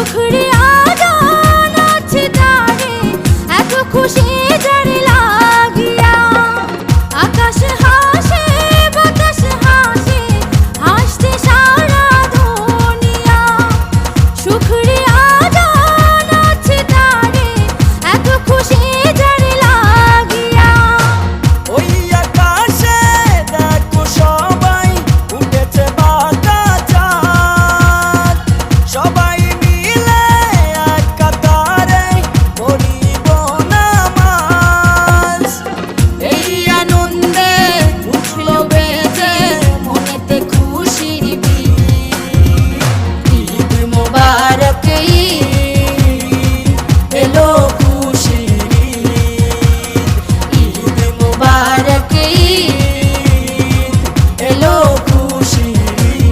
সুখরে আজান আছে তারে, এত খুশি যারে লাগিয়া। আকাশ হাসে বাতাস হাসে, হাসতে সারা দুনিয়া। সুখরে আজান আছে তারে, এত খুশি যারে লাগিয়া। ওই আকাশে দেখো সবাই উঠেছে বাঁকা চাঁদ, সবাই মিলে এক কাতারে পড়িব নামাজ। এই আনন্দে উঠল বেজে মনেতে খুশির বীজ। ঈদ মোবারক ঈদ, এলো খুশির ঈদ। ঈদ মোবারক ঈদ, এলো খুশির ঈদ।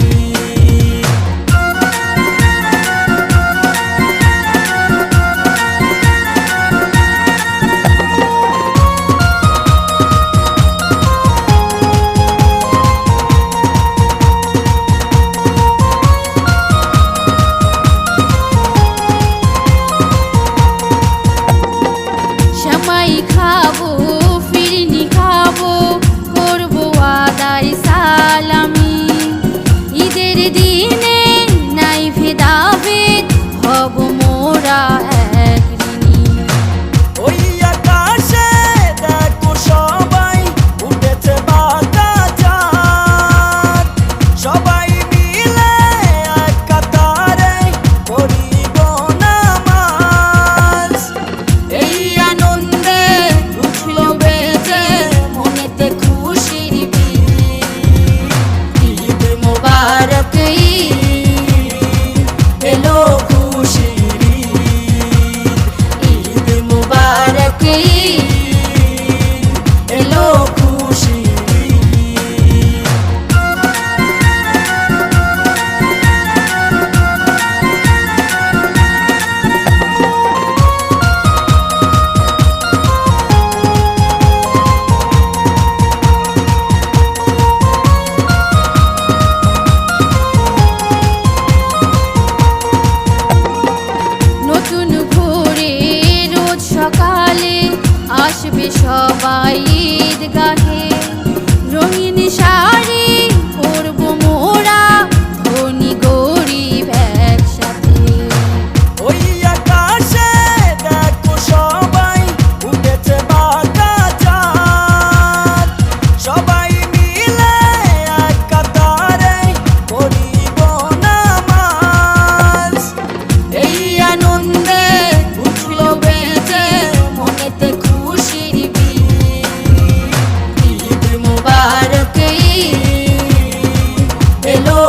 সেমাই খাবো ফিরনি খাবো, করবো আদায় সালামি। ঈদের দিনে নাই ভেদাভেদ, হব মোরা এক ঋণী। ওই আকাশে দেখো সবাই উঠেছে বাঁকা চাঁদ, সবাই মিলে এক কাতারে পড়িব নামাজ। এই আনন্দে উঠল বেজে মনেতে খুশির বীজ। ঈদ মোবারক ঈদ, এলো খুশির ঈদ। ঈদ মোবারক ঈদ, এলো খুশির ঈদ। নতুন ভোরে রোজ সকালে আসবে সবাই ঈদগাহে। রঙিন শাড়ি পরবো মোরা, ধনী গরিব একসাথে। ওই আকাশে দেখো সবাই উঠেছে বাঁকা চাঁদ, সবাই মিলে এক কাতারে পড়িব নামাজ। এই আনন্দে উঠল বেজে মনেতে খুশির বীজ। ঈদ মোবারক ঈদ, এলো